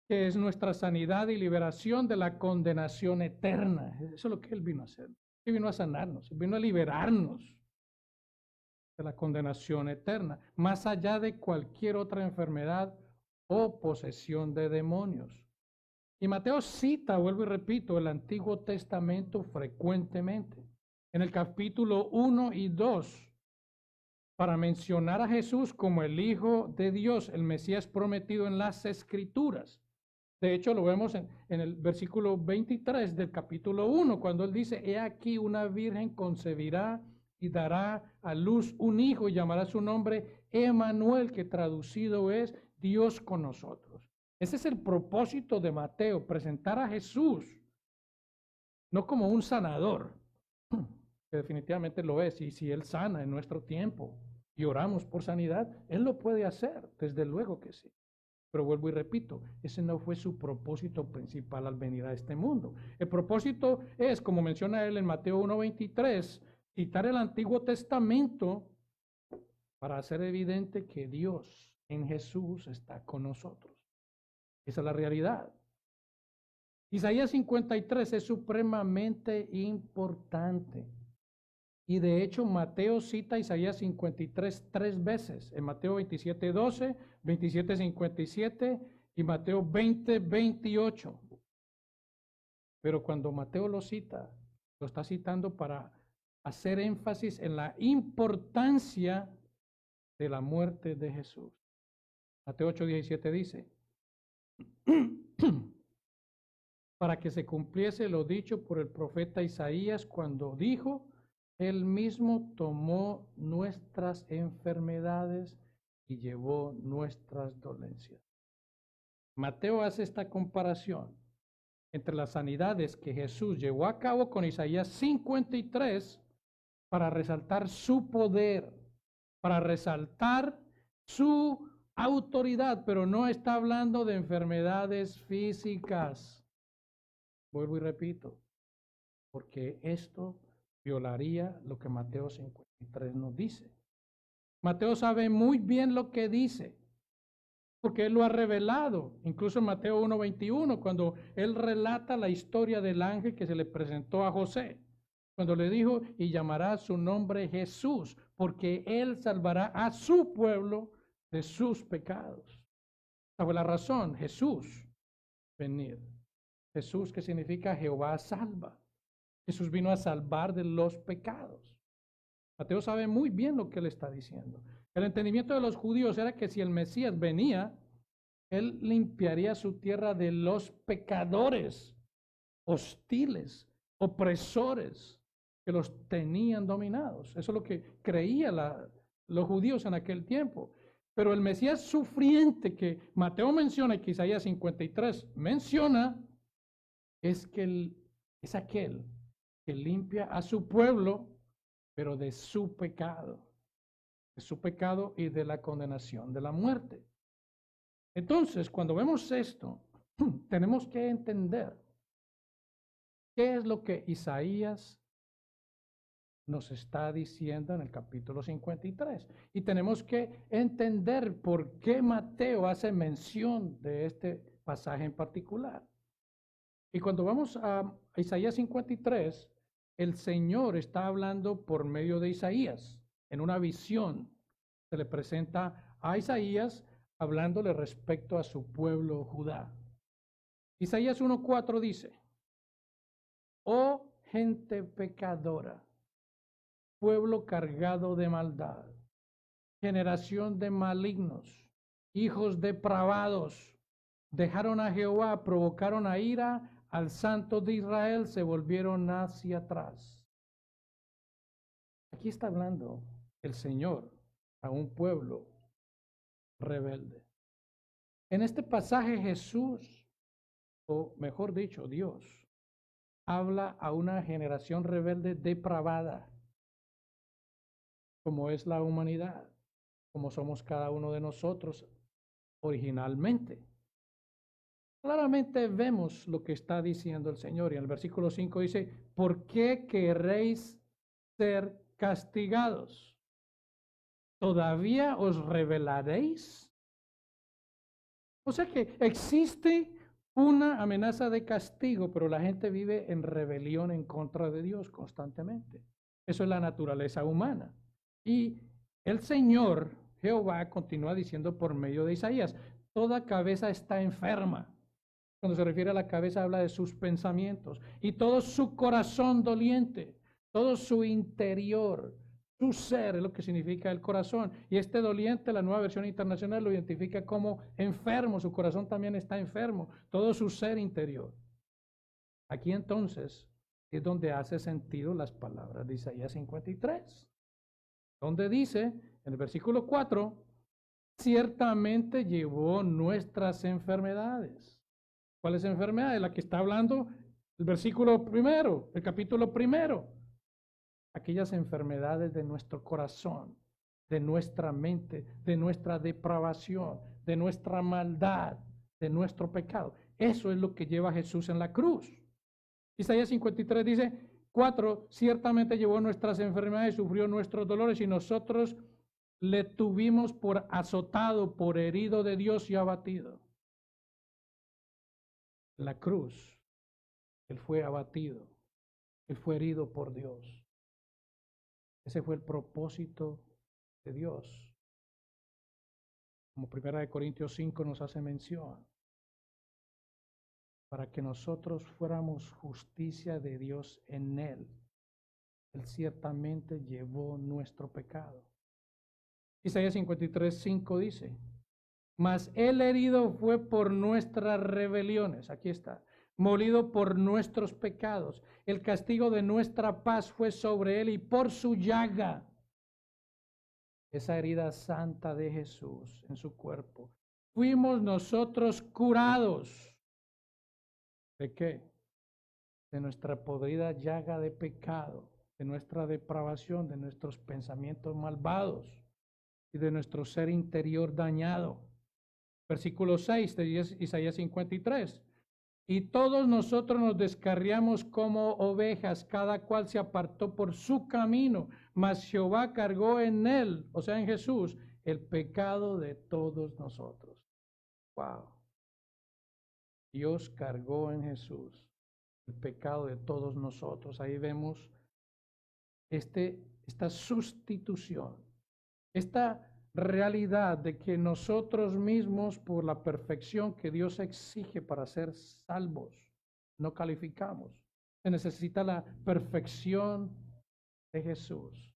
que es nuestra sanidad y liberación de la condenación eterna. Eso es lo que Él vino a hacer. Él vino a sanarnos, Él vino a liberarnos de la condenación eterna, más allá de cualquier otra enfermedad o posesión de demonios. Y Mateo cita, vuelvo y repito, el Antiguo Testamento frecuentemente, en el capítulo 1 y 2, para mencionar a Jesús como el Hijo de Dios, el Mesías prometido en las Escrituras. De hecho, lo vemos en el versículo 23 del capítulo 1, cuando Él dice, he aquí una virgen concebirá y dará a luz un hijo y llamará su nombre Emmanuel, que traducido es Dios con nosotros. Ese es el propósito de Mateo, presentar a Jesús no como un sanador, que definitivamente lo es, y si Él sana en nuestro tiempo y oramos por sanidad, Él lo puede hacer, desde luego que sí. Pero vuelvo y repito, ese no fue su propósito principal al venir a este mundo. El propósito es, como menciona Él en Mateo 1:23, citar el Antiguo Testamento para hacer evidente que Dios en Jesús está con nosotros. Esa es la realidad. Isaías 53 es supremamente importante. Y de hecho, Mateo cita Isaías 53 3 veces. En Mateo 27:12, 27:57 y Mateo 20:28. Pero cuando Mateo lo cita, lo está citando para hacer énfasis en la importancia de la muerte de Jesús. Mateo 8:17 dice, para que se cumpliese lo dicho por el profeta Isaías cuando dijo, Él mismo tomó nuestras enfermedades y llevó nuestras dolencias. Mateo hace esta comparación entre las sanidades que Jesús llevó a cabo con Isaías 53 para resaltar su poder, para resaltar su autoridad, pero no está hablando de enfermedades físicas. Vuelvo y repito, porque esto violaría lo que Mateo 53 nos dice. Mateo sabe muy bien lo que dice, porque él lo ha revelado, incluso en Mateo 1:21, cuando él relata la historia del ángel que se le presentó a José, cuando le dijo, y llamará su nombre Jesús, porque él salvará a su pueblo de sus pecados. Esa fue la razón, Jesús, venir. Jesús, que significa Jehová salva. Jesús vino a salvar de los pecados. Mateo sabe muy bien lo que él está diciendo. El entendimiento de los judíos era que si el Mesías venía, él limpiaría su tierra de los pecadores hostiles, opresores, que los tenían dominados. Eso es lo que creían los judíos en aquel tiempo. Pero el Mesías sufriente que Mateo menciona y que Isaías 53 menciona, es aquel que limpia a su pueblo, pero de su pecado y de la condenación, de la muerte. Entonces, cuando vemos esto, tenemos que entender qué es lo que Isaías nos está diciendo en el capítulo 53. Y tenemos que entender por qué Mateo hace mención de este pasaje en particular. Y cuando vamos a Isaías 53, el Señor está hablando por medio de Isaías. En una visión se le presenta a Isaías hablándole respecto a su pueblo Judá. Isaías 1:4 dice, oh gente pecadora, pueblo cargado de maldad, generación de malignos, hijos depravados, dejaron a Jehová, provocaron a ira al Santo de Israel, se volvieron hacia atrás. Aquí está hablando el Señor a un pueblo rebelde. En este pasaje Jesús, o mejor dicho, Dios, habla a una generación rebelde depravada, como es la humanidad, como somos cada uno de nosotros originalmente. Claramente vemos lo que está diciendo el Señor. Y en el versículo 5 dice, ¿por qué queréis ser castigados? ¿Todavía os rebelaréis? O sea que existe una amenaza de castigo, pero la gente vive en rebelión en contra de Dios constantemente. Eso es la naturaleza humana. Y el Señor, Jehová, continúa diciendo por medio de Isaías, toda cabeza está enferma. Cuando se refiere a la cabeza habla de sus pensamientos y todo su corazón doliente, todo su interior, su ser es lo que significa el corazón. Y este doliente, la Nueva Versión Internacional lo identifica como enfermo, su corazón también está enfermo, todo su ser interior. Aquí entonces es donde hace sentido las palabras de Isaías 53, donde dice en el versículo 4, ciertamente llevó nuestras enfermedades. ¿Cuáles enfermedades? La que está hablando el versículo primero, el capítulo primero. Aquellas enfermedades de nuestro corazón, de nuestra mente, de nuestra depravación, de nuestra maldad, de nuestro pecado. Eso es lo que lleva Jesús en la cruz. Isaías 53 dice, 4, ciertamente llevó nuestras enfermedades, sufrió nuestros dolores y nosotros le tuvimos por azotado, por herido de Dios y abatido. En la cruz, Él fue abatido, Él fue herido por Dios. Ese fue el propósito de Dios. Como 1 Corintios 5 nos hace mención, para que nosotros fuéramos justicia de Dios en Él. Él ciertamente llevó nuestro pecado. Isaías 53:5 dice, mas el herido fue por nuestras rebeliones, aquí está, molido por nuestros pecados. El castigo de nuestra paz fue sobre él y por su llaga, esa herida santa de Jesús en su cuerpo, fuimos nosotros curados. ¿De qué? De nuestra podrida llaga de pecado, de nuestra depravación, de nuestros pensamientos malvados y de nuestro ser interior dañado. Versículo 6 de Isaías 53. Y todos nosotros nos descarriamos como ovejas, cada cual se apartó por su camino, mas Jehová cargó en él, o sea, en Jesús, el pecado de todos nosotros. Wow. Dios cargó en Jesús el pecado de todos nosotros. Ahí vemos esta sustitución, esta realidad de que nosotros mismos, por la perfección que Dios exige para ser salvos, no calificamos. Se necesita la perfección de Jesús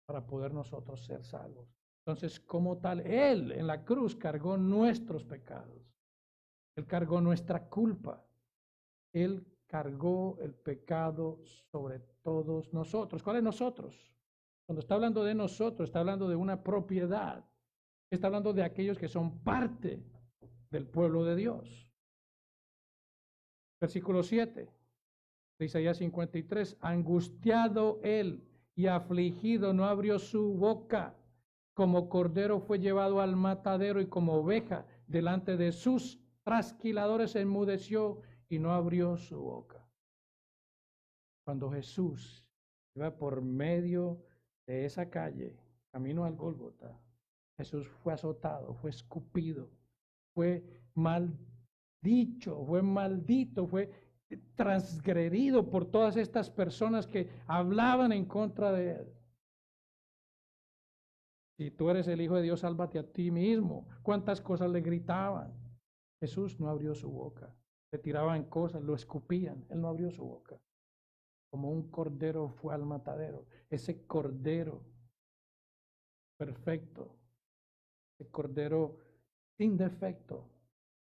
para poder nosotros ser salvos. Entonces, como tal, Él en la cruz cargó nuestros pecados. Él cargó nuestra culpa. Él cargó el pecado sobre todos nosotros. ¿Cuáles nosotros? Cuando está hablando de nosotros, está hablando de una propiedad. Está hablando de aquellos que son parte del pueblo de Dios. Versículo 7 de Isaías 53. Angustiado él y afligido no abrió su boca. Como cordero fue llevado al matadero y como oveja delante de sus trasquiladores enmudeció y no abrió su boca. Cuando Jesús iba por medio de esa calle, camino al Gólgota, Jesús fue azotado, fue escupido, fue maldicho, fue maldito, fue transgredido por todas estas personas que hablaban en contra de él. Si tú eres el Hijo de Dios, sálvate a ti mismo. ¿Cuántas cosas le gritaban? Jesús no abrió su boca. Le tiraban cosas, lo escupían. Él no abrió su boca. Como un cordero fue al matadero. Ese cordero perfecto, ese cordero sin defecto,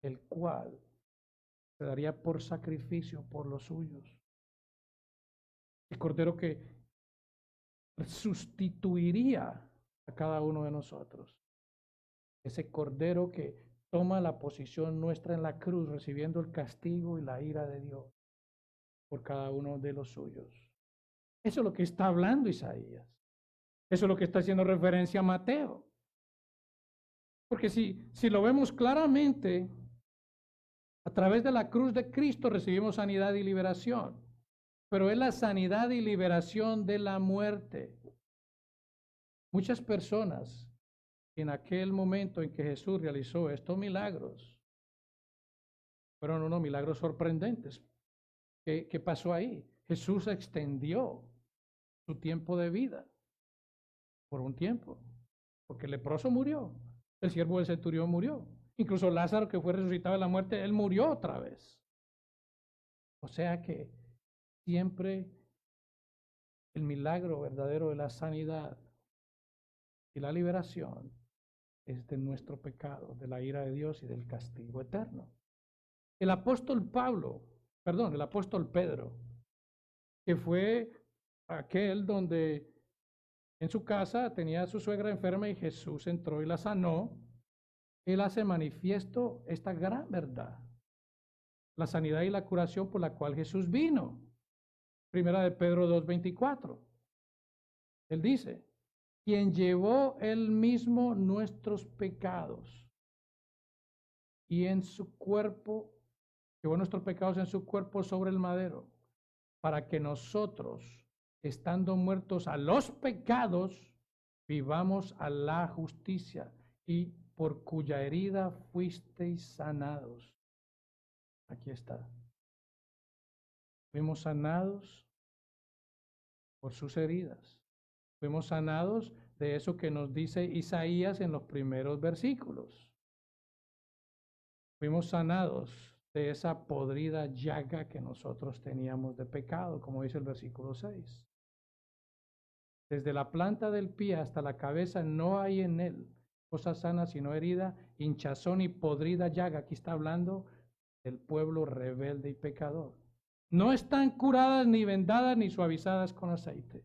el cual se daría por sacrificio por los suyos. El cordero que sustituiría a cada uno de nosotros. Ese cordero que toma la posición nuestra en la cruz, recibiendo el castigo y la ira de Dios por cada uno de los suyos. Eso es lo que está hablando Isaías. Eso es lo que está haciendo referencia a Mateo. Porque si lo vemos claramente, a través de la cruz de Cristo recibimos sanidad y liberación. Pero es la sanidad y liberación de la muerte. Muchas personas en aquel momento en que Jesús realizó estos milagros, fueron unos milagros sorprendentes. ¿Qué pasó ahí? Jesús extendió su tiempo de vida por un tiempo, porque el leproso murió, el siervo del centurión murió, incluso Lázaro, que fue resucitado de la muerte, él murió otra vez. O sea que siempre el milagro verdadero de la sanidad y la liberación es de nuestro pecado, de la ira de Dios y del castigo eterno. El apóstol Pedro, que fue aquel donde en su casa tenía a su suegra enferma y Jesús entró y la sanó, él hace manifiesto esta gran verdad, la sanidad y la curación por la cual Jesús vino. Primera de Pedro 2:24. Él dice, quien llevó él mismo nuestros pecados y en su cuerpo, llevó nuestros pecados en su cuerpo sobre el madero, para que nosotros, estando muertos a los pecados, vivamos a la justicia, y por cuya herida fuisteis sanados. Aquí está. Fuimos sanados por sus heridas. Fuimos sanados de eso que nos dice Isaías en los primeros versículos. Fuimos sanados de esa podrida llaga que nosotros teníamos de pecado, como dice el versículo 6. Desde la planta del pie hasta la cabeza no hay en él cosa sana sino herida, hinchazón y podrida llaga. Aquí está hablando del pueblo rebelde y pecador. No están curadas ni vendadas ni suavizadas con aceite.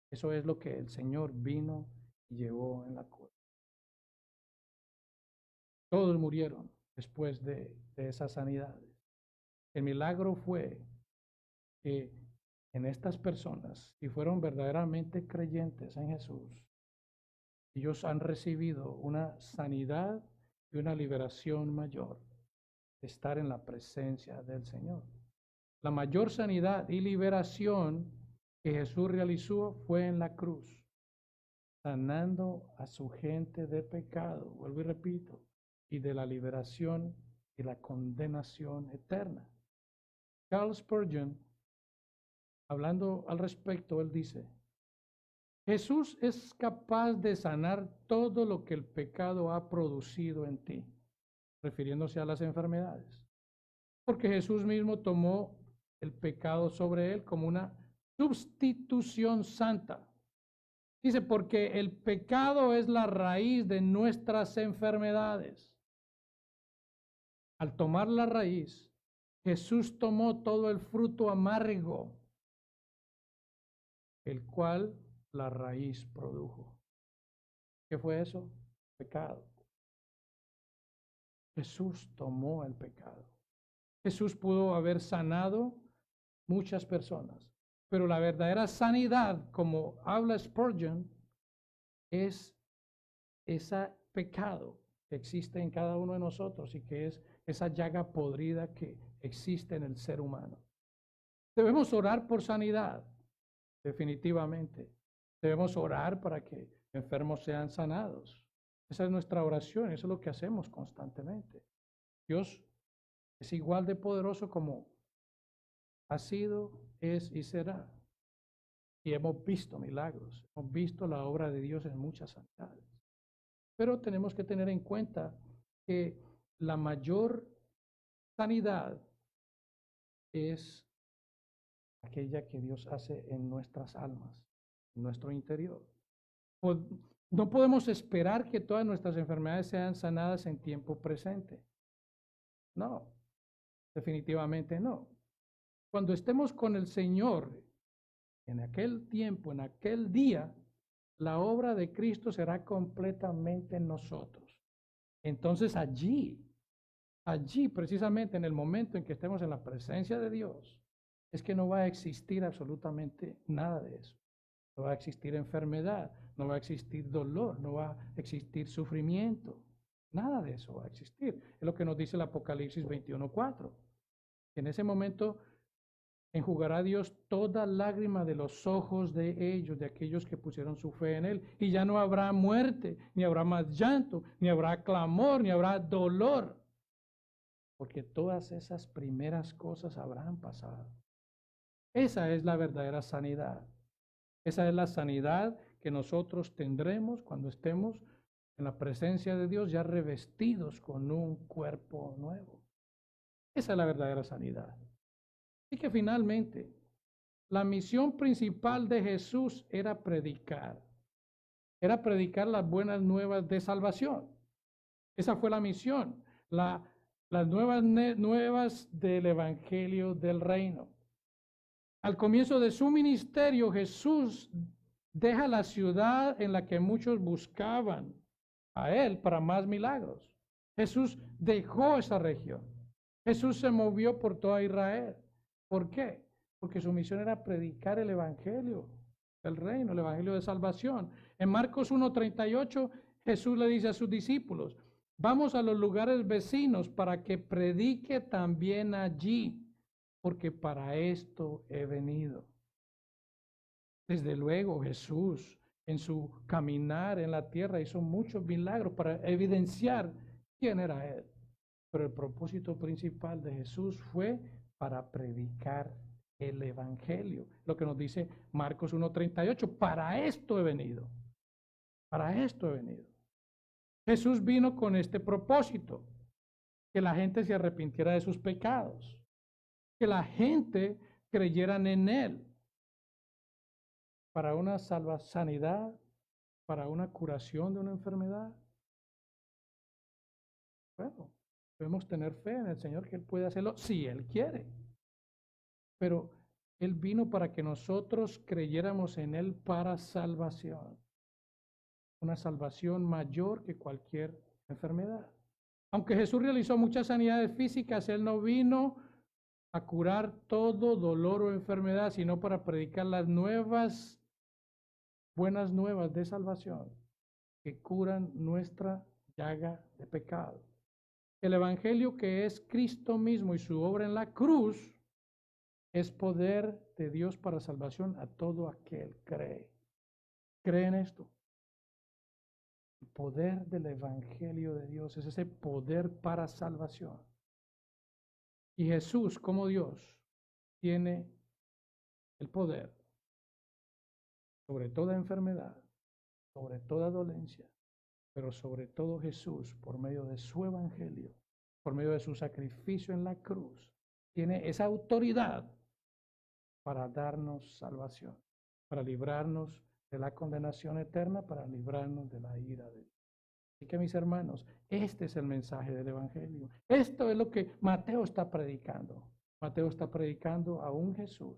Eso es lo que el Señor vino y llevó en la cruz. Todos murieron después de esas sanidades. El milagro fue que en estas personas, si fueron verdaderamente creyentes en Jesús, ellos han recibido una sanidad y una liberación mayor. estar en la presencia del Señor. La mayor sanidad y liberación que Jesús realizó fue en la cruz, sanando a su gente de pecado, vuelvo y repito, y de la liberación y la condenación eterna. Charles Spurgeon, hablando al respecto, él dice, Jesús es capaz de sanar todo lo que el pecado ha producido en ti, refiriéndose a las enfermedades, porque Jesús mismo tomó el pecado sobre él como una sustitución santa. Dice, porque el pecado es la raíz de nuestras enfermedades. Al tomar la raíz, Jesús tomó todo el fruto amargo, el cual la raíz produjo. ¿Qué fue eso? Pecado. Jesús tomó el pecado. Jesús pudo haber sanado muchas personas, pero la verdadera sanidad, como habla Spurgeon, es ese pecado que existe en cada uno de nosotros y que es esa llaga podrida que existe en el ser humano. Debemos orar por sanidad, definitivamente. Debemos orar para que enfermos sean sanados. Esa es nuestra oración, eso es lo que hacemos constantemente. Dios es igual de poderoso como ha sido, es y será. Y hemos visto milagros, hemos visto la obra de Dios en muchas sanidades. Pero tenemos que tener en cuenta que la mayor sanidad es aquella que Dios hace en nuestras almas, en nuestro interior. No podemos esperar que todas nuestras enfermedades sean sanadas en tiempo presente. No, definitivamente no. Cuando estemos con el Señor, en aquel tiempo, en aquel día, la obra de Cristo será completamente en nosotros. Entonces allí precisamente en el momento en que estemos en la presencia de Dios, es que no va a existir absolutamente nada de eso. No va a existir enfermedad, no va a existir dolor, no va a existir sufrimiento. Nada de eso va a existir. Es lo que nos dice el Apocalipsis 21:4. En ese momento enjugará Dios toda lágrima de los ojos de ellos, de aquellos que pusieron su fe en Él. Y ya no habrá muerte, ni habrá más llanto, ni habrá clamor, ni habrá dolor. Porque todas esas primeras cosas habrán pasado. Esa es la verdadera sanidad. Esa es la sanidad que nosotros tendremos cuando estemos en la presencia de Dios ya revestidos con un cuerpo nuevo. Esa es la verdadera sanidad. Así que finalmente, la misión principal de Jesús era predicar. Era predicar las buenas nuevas de salvación. Esa fue la misión. Las nuevas del Evangelio del Reino. Al comienzo de su ministerio, Jesús deja la ciudad en la que muchos buscaban a Él para más milagros. Jesús dejó esa región. Jesús se movió por toda Israel. ¿Por qué? Porque su misión era predicar el Evangelio del Reino, el Evangelio de salvación. En Marcos 1:38, Jesús le dice a sus discípulos, vamos a los lugares vecinos para que predique también allí, porque para esto he venido. Desde luego Jesús en su caminar en la tierra hizo muchos milagros para evidenciar quién era Él. Pero el propósito principal de Jesús fue para predicar el Evangelio. Lo que nos dice Marcos 1:38, para esto he venido. Para esto he venido. Jesús vino con este propósito, que la gente se arrepintiera de sus pecados, que la gente creyeran en Él, para una sanidad, para una curación de una enfermedad. Bueno, debemos tener fe en el Señor que Él puede hacerlo si Él quiere. Pero Él vino para que nosotros creyéramos en Él para salvación. Una salvación mayor que cualquier enfermedad. Aunque Jesús realizó muchas sanidades físicas, Él no vino a curar todo dolor o enfermedad, sino para predicar las buenas nuevas de salvación que curan nuestra llaga de pecado. El Evangelio, que es Cristo mismo y su obra en la cruz, es poder de Dios para salvación a todo aquel que cree. ¿Cree en esto? El poder del Evangelio de Dios es ese poder para salvación. Y Jesús, como Dios, tiene el poder sobre toda enfermedad, sobre toda dolencia, pero sobre todo Jesús, por medio de su Evangelio, por medio de su sacrificio en la cruz, tiene esa autoridad para darnos salvación, para librarnos de la condenación eterna, para librarnos de la ira de Dios. Así que, mis hermanos, este es el mensaje del Evangelio. Esto es lo que Mateo está predicando. Mateo está predicando a un Jesús,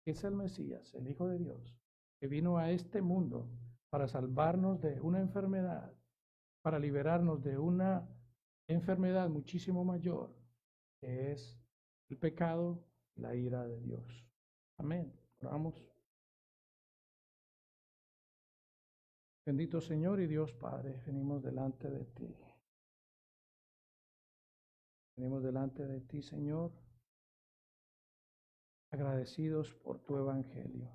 que es el Mesías, el Hijo de Dios, que vino a este mundo para salvarnos de una enfermedad, para liberarnos de una enfermedad muchísimo mayor, que es el pecado, la ira de Dios. Amén. Oramos. Bendito Señor y Dios Padre, venimos delante de ti. Venimos delante de ti, Señor, agradecidos por tu evangelio.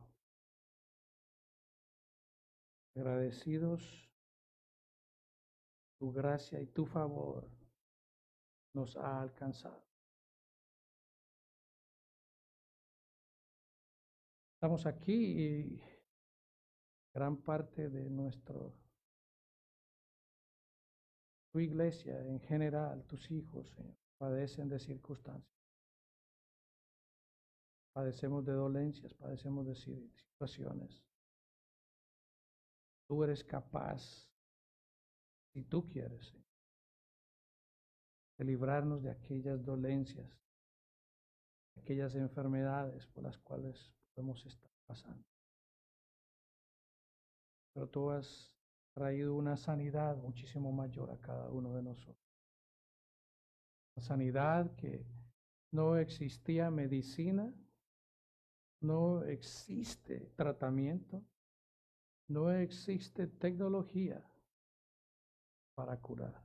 Agradecidos tu gracia y tu favor nos ha alcanzado. Estamos aquí y gran parte de tu iglesia en general, tus hijos, Señor, padecen de circunstancias. Padecemos de dolencias, padecemos de situaciones. Tú eres capaz, si tú quieres, Señor, de librarnos de aquellas dolencias, de aquellas enfermedades por las cuales podemos estar pasando. Pero tú has traído una sanidad muchísimo mayor a cada uno de nosotros. Una sanidad que no existía medicina, no existe tratamiento, no existe tecnología para curar.